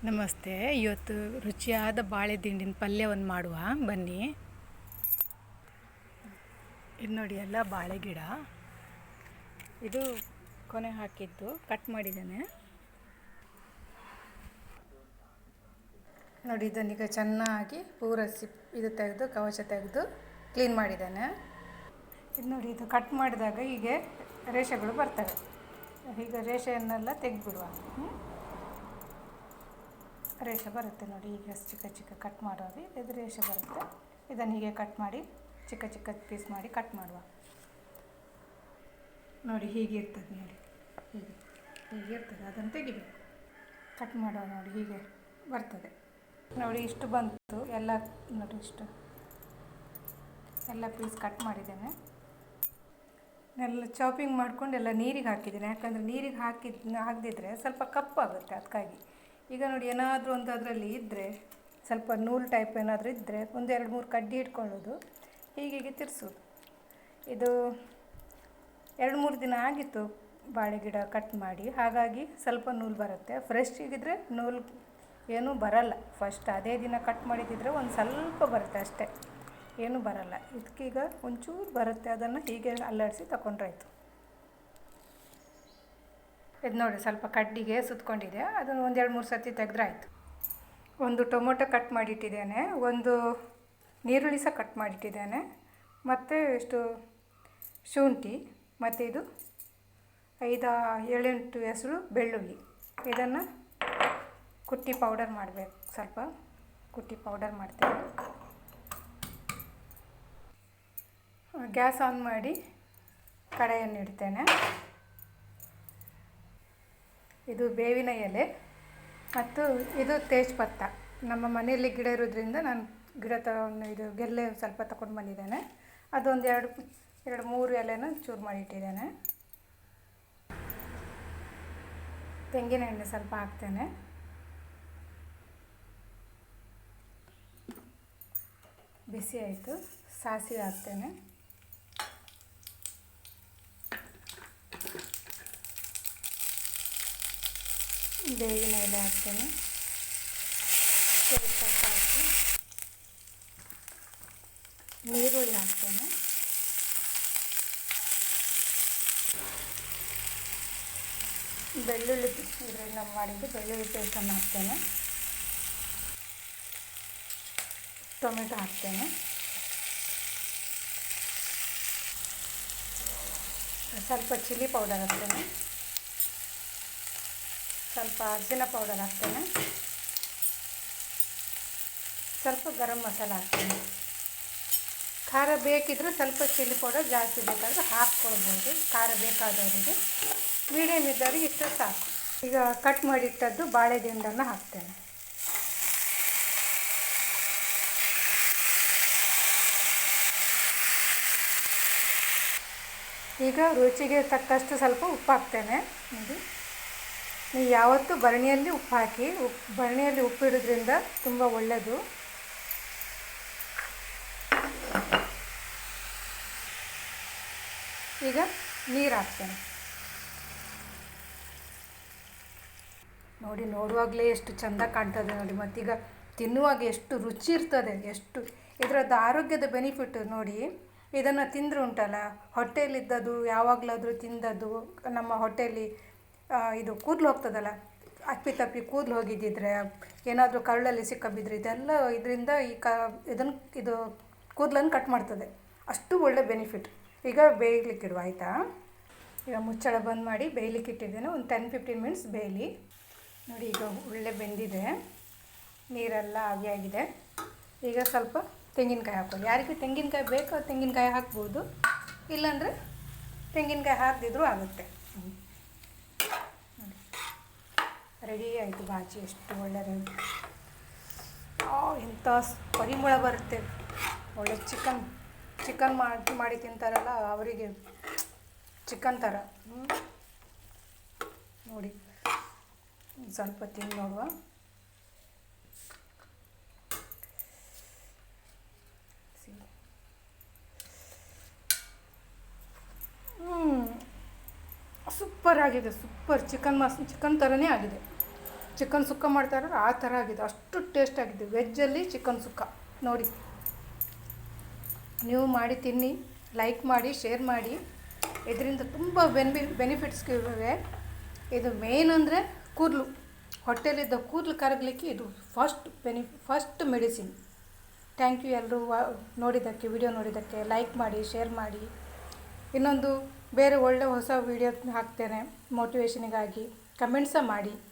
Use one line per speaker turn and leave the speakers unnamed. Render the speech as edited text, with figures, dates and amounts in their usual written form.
ನಮಸ್ತೆ. ಇವತ್ತು ರುಚಿಯಾದ ಬಾಳೆ ದಿಂಡಿನ ಪಲ್ಯವನ್ನು ಮಾಡುವ ಬನ್ನಿ. ಇದು ನೋಡಿ, ಎಲ್ಲ ಬಾಳೆ ಗಿಡ. ಇದು ಕೊನೆ ಹಾಕಿದ್ದು ಕಟ್ ಮಾಡಿದ್ದೇನೆ ನೋಡಿ. ಇದನ್ನೀಗ ಚೆನ್ನಾಗಿ ಪೂರ ಇದು ತೆಗೆದು ಕವಚ ತೆಗೆದು ಕ್ಲೀನ್ ಮಾಡಿದ್ದೇನೆ. ಇದು ನೋಡಿ, ಇದು ಕಟ್ ಮಾಡಿದಾಗ ಹೀಗೆ ರೇಷೆಗಳು ಬರ್ತವೆ. ಈಗ ರೇಷೆಯನ್ನೆಲ್ಲ ತೆಗೆದುಬಿಡುವ. ರೇಷೆ ಬರುತ್ತೆ ನೋಡಿ. ಈಗ ಚಿಕ್ಕ ಚಿಕ್ಕ ಕಟ್ ಮಾಡುವಾಗ ಇದು ರೇಷೆ ಬರುತ್ತೆ. ಇದನ್ನು ಹೀಗೆ ಕಟ್ ಮಾಡಿ ಚಿಕ್ಕ ಚಿಕ್ಕ ಪೀಸ್ ಮಾಡಿ ಕಟ್ ಮಾಡುವ. ನೋಡಿ, ಹೀಗೆ ಇರ್ತದೆ ನೋಡಿ. ಹೀಗೆ ಇರ್ತದೆ, ಅದನ್ನು ತೆಗಿಬೇಕು. ಕಟ್ ಮಾಡುವ ನೋಡಿ, ಹೀಗೆ ಬರ್ತದೆ ನೋಡಿ. ಇಷ್ಟು ಬಂತು ಎಲ್ಲ ನೋಡಿ. ಇಷ್ಟು ಎಲ್ಲ ಪೀಸ್ ಕಟ್ ಮಾಡಿದ್ದೇನೆ. ಎಲ್ಲ ಚಾಪಿಂಗ್ ಮಾಡ್ಕೊಂಡು ಎಲ್ಲ ನೀರಿಗೆ ಹಾಕಿದ್ದೇನೆ. ಯಾಕಂದರೆ ನೀರಿಗೆ ಹಾಕದಿದ್ರೆ ಸ್ವಲ್ಪ ಕಪ್ಪಾಗುತ್ತೆ, ಅದಕ್ಕಾಗಿ. ಈಗ ನೋಡಿ, ಏನಾದರೂ ಒಂದು ಅದರಲ್ಲಿ ಇದ್ದರೆ, ಸ್ವಲ್ಪ ನೂಲು ಟೈಪ್ ಏನಾದರೂ ಇದ್ದರೆ ಒಂದು 2-3 ಕಡ್ಡಿ ಇಟ್ಕೊಳ್ಳೋದು, ಹೀಗೆ ತಿರ್ಸೋದು. ಇದು 2-3 ದಿನ ಆಗಿತ್ತು ಬಾಳೆ ಗಿಡ ಕಟ್ ಮಾಡಿ, ಹಾಗಾಗಿ ಸ್ವಲ್ಪ ನೂಲು ಬರುತ್ತೆ. ಫ್ರೆಶ್ ಇದ್ದರೆ ನೂಲು ಏನೂ ಬರಲ್ಲ. ಫಸ್ಟ್ ಅದೇ ದಿನ ಕಟ್ ಮಾಡಿದ್ದಿದ್ರೆ ಒಂದು ಸ್ವಲ್ಪ ಬರುತ್ತೆ ಅಷ್ಟೇ, ಏನೂ ಬರಲ್ಲ. ಇದಕ್ಕೀಗ ಒಂಚೂರು ಬರುತ್ತೆ, ಅದನ್ನು ಹೀಗೆ ಅಲ್ಲಾಡಿಸಿ ತಗೊಂಡ್ರಾಯ್ತು. ಇದು ನೋಡಿ, ಸ್ವಲ್ಪ ಕಡ್ಡಿಗೆ ಸುತ್ಕೊಂಡಿದೆ. ಅದನ್ನು 1-2-3 ಸರ್ತಿ ತೆಗೆದ್ರಾಯ್ತು. ಒಂದು ಟೊಮೊಟೊ ಕಟ್ ಮಾಡಿಟ್ಟಿದ್ದೇನೆ, ಒಂದು ನೀರುಳ್ಳಿ ಸಹ ಕಟ್ ಮಾಡಿಟ್ಟಿದ್ದೇನೆ, ಮತ್ತು ಇಷ್ಟು ಶುಂಠಿ, ಮತ್ತು ಇದು 5-7-8 ಹೆಸರು ಬೆಳ್ಳುಳ್ಳಿ. ಇದನ್ನು ಕುಟ್ಟಿ ಪೌಡರ್ ಮಾಡಬೇಕು. ಸ್ವಲ್ಪ ಕುಟ್ಟಿ ಪೌಡರ್ ಮಾಡ್ತೇನೆ. ಗ್ಯಾಸ್ ಆನ್ ಮಾಡಿ ಕಡಾಯನ್ನು ಇಡ್ತೇನೆ. ಇದು ಬೇವಿನ ಎಲೆ ಮತ್ತು ಇದು ತೇಜ್ಪತ್ತ. ನಮ್ಮ ಮನೆಯಲ್ಲಿ ಗಿಡ ಇರೋದ್ರಿಂದ ನಾನು ಗಿಡ ಇದು ಗೆಲ್ಲೆ ಸ್ವಲ್ಪ ತಗೊಂಡು ಬಂದಿದ್ದೇನೆ. ಅದೊಂದು 2-3 ಎಲೆನ ಚೂರು ಮಾಡಿಟ್ಟಿದ್ದೇನೆ. ತೆಂಗಿನ ಎಣ್ಣೆ ಸ್ವಲ್ಪ ಹಾಕ್ತೇನೆ. ಬಿಸಿ ಆಯಿತು. ಸಾಸಿವೆ ಹಾಕ್ತೇನೆ. ಬೇವಿನ ಎಲೆ ಹಾಕ್ತೇನೆ. ತೇಜ್ಪತ್ತ ಹಾಕಿ ನೀರುಳ್ಳಿ ಹಾಕ್ತೇನೆ. ಬೆಳ್ಳುಳ್ಳಿ ಇದರಿಂದ ಮಾಡಿದ್ದು ಬೆಳ್ಳುಳ್ಳಿ ಪೇಸ್ಟನ್ನು ಹಾಕ್ತೇನೆ. ಟೊಮೆಟೊ ಹಾಕ್ತೇನೆ. ಸ್ವಲ್ಪ ಚಿಲ್ಲಿ ಪೌಡರ್ ಹಾಕ್ತೇನೆ. ಸ್ವಲ್ಪ ಅರಿಶಿನ ಪೌಡರ್ ಹಾಕ್ತೇನೆ. ಸ್ವಲ್ಪ ಗರಂ ಮಸಾಲ ಹಾಕ್ತೇನೆ. ಖಾರ ಬೇಕಿದ್ದರೆ ಸ್ವಲ್ಪ ಚಿಲ್ಲಿ ಪೌಡರ್ ಜಾಸ್ತಿ ಬೇಕಾದರೆ ಹಾಕ್ಕೊಳ್ಬೋದು, ಖಾರ ಬೇಕಾದವರಿಗೆ. ಮೀಡಿಯಮ್ ಇದ್ದವರಿಗೆ ಇಷ್ಟು ಸಾಕು. ಈಗ ಕಟ್ ಮಾಡಿಟ್ಟದ್ದು ಬಾಳೆ ದಿಂಡನ್ನು ಹಾಕ್ತೇನೆ. ಈಗ ರುಚಿಗೆ ತಕ್ಕಷ್ಟು ಸ್ವಲ್ಪ ಉಪ್ಪು ಹಾಕ್ತೇನೆ. ನೋಡಿ, ನೀವು ಯಾವತ್ತೂ ಭರಣಿಯಲ್ಲಿ ಉಪ್ಪು ಹಾಕಿ. ಭರಣಿಯಲ್ಲಿ ಉಪ್ಪು ಇಡೋದ್ರಿಂದ ತುಂಬ ಒಳ್ಳೆಯದು. ಈಗ ನೀರು ಹಾಕ್ತೇನೆ. ನೋಡಿ, ನೋಡುವಾಗಲೇ ಎಷ್ಟು ಚೆಂದ ಕಾಣ್ತದೆ ನೋಡಿ. ಮತ್ತೀಗ ತಿನ್ನುವಾಗ ಎಷ್ಟು ರುಚಿ ಇರ್ತದೆ, ಎಷ್ಟು ಇದರದ್ದು ಆರೋಗ್ಯದ ಬೆನಿಫಿಟ್ ನೋಡಿ. ಇದನ್ನು ತಿಂದರೆ ಉಂಟಲ್ಲ, ಹೊಟ್ಟೆಯಲ್ಲಿದ್ದದ್ದು ಯಾವಾಗಲಾದರೂ ತಿಂದದ್ದು ನಮ್ಮ ಹೊಟ್ಟೆಯಲ್ಲಿ ಇದು ಕೂದಲು ಹೋಗ್ತದಲ್ಲ, ಅಪ್ಪಿತಪ್ಪಿ ಕೂದಲು ಹೋಗಿದ್ದಿದ್ರೆ, ಏನಾದರೂ ಕರಳಲ್ಲಿ ಸಿಕ್ಕಬಿದ್ದರೆ, ಇದೆಲ್ಲ ಇದರಿಂದ ಇದು ಕೂದಲನ್ನು ಕಟ್ ಮಾಡ್ತದೆ. ಅಷ್ಟು ಒಳ್ಳೆ ಬೆನಿಫಿಟ್. ಈಗ ಬೇಯಲಿಕ್ಕೆ ಇಡುವ, ಆಯಿತಾ? ಈಗ ಮುಚ್ಚಳ ಬಂದ್ ಮಾಡಿ ಬೇಯಲಿಕ್ಕೆ ಇಟ್ಟಿದ್ದೇನೆ. ಒಂದು 10-15 ಮಿನಿಟ್ಸ್ ಬೇಯಲಿ. ನೋಡಿ, ಈಗ ಒಳ್ಳೆ ಬೆಂದಿದೆ, ನೀರೆಲ್ಲ ಆವಿಯಾಗಿದೆ. ಈಗ ಸ್ವಲ್ಪ ತೆಂಗಿನಕಾಯಿ ಹಾಕೋದು. ಯಾರಿಗೆ ತೆಂಗಿನಕಾಯಿ ಬೇಕೋ ತೆಂಗಿನಕಾಯಿ ಹಾಕ್ಬೋದು, ಇಲ್ಲಾಂದರೆ ತೆಂಗಿನಕಾಯಿ ಹಾಕದಿದ್ರೂ ಆಗುತ್ತೆ. ನೋಡಿ, ರೆಡಿ ಆಯಿತು ಬಾಜಿ. ಎಷ್ಟು ಒಳ್ಳೆ ರೆಡಿ. ಇಂಥ ಪರಿಮಳ ಬರುತ್ತೆ. ಒಳ್ಳೆ ಚಿಕನ್ ಮಾಡಿ ತಿಂತಾರಲ್ಲ ಅವರಿಗೆ ಚಿಕನ್ ಥರ. ನೋಡಿ, ಸ್ವಲ್ಪ ತಿಂದು ನೋಡುವ. ಸೂಪರ್ ಆಗಿದೆ. ಸೂಪರ್ ಚಿಕನ್ ಥರನೇ ಆಗಿದೆ. ಚಿಕನ್ ಸುಕ್ಕ ಮಾಡ್ತಾರಲ್ಲ ಆ ಥರ ಆಗಿದೆ, ಅಷ್ಟು ಟೇಸ್ಟ್ ಆಗಿದೆ ವೆಜ್ಜಲ್ಲಿ ಚಿಕನ್ ಸುಕ್ಕ. ನೋಡಿ, ನೀವು ಮಾಡಿ ತಿನ್ನಿ, ಲೈಕ್ ಮಾಡಿ, ಶೇರ್ ಮಾಡಿ. ಇದರಿಂದ ತುಂಬ ಬೆನಿಫಿಟ್ಸ್ ಇವೆ. ಇದು ಮೇನ್ ಅಂದರೆ ಕೂದಲು, ಹೊಟ್ಟೆಲಿದ್ದ ಕೂದಲು ಕರಗಲಿಕ್ಕೆ ಇದು ಫಸ್ಟ್ ಮೆಡಿಸಿನ್. ಥ್ಯಾಂಕ್ ಯು ಎಲ್ಲರೂ ನೋಡಿದ್ದಕ್ಕೆ, ವಿಡಿಯೋ ನೋಡಿದ್ದಕ್ಕೆ. ಲೈಕ್ ಮಾಡಿ, ಶೇರ್ ಮಾಡಿ. ಇನ್ನೊಂದು ಬೇರೆ ಒಳ್ಳೆ ಹೊಸ ವಿಡಿಯೋ ಹಾಕ್ತೇನೆ ಮೋಟಿವೇಶನಿಗಾಗಿ. ಕಮೆಂಟ್ಸ ಮಾಡಿ.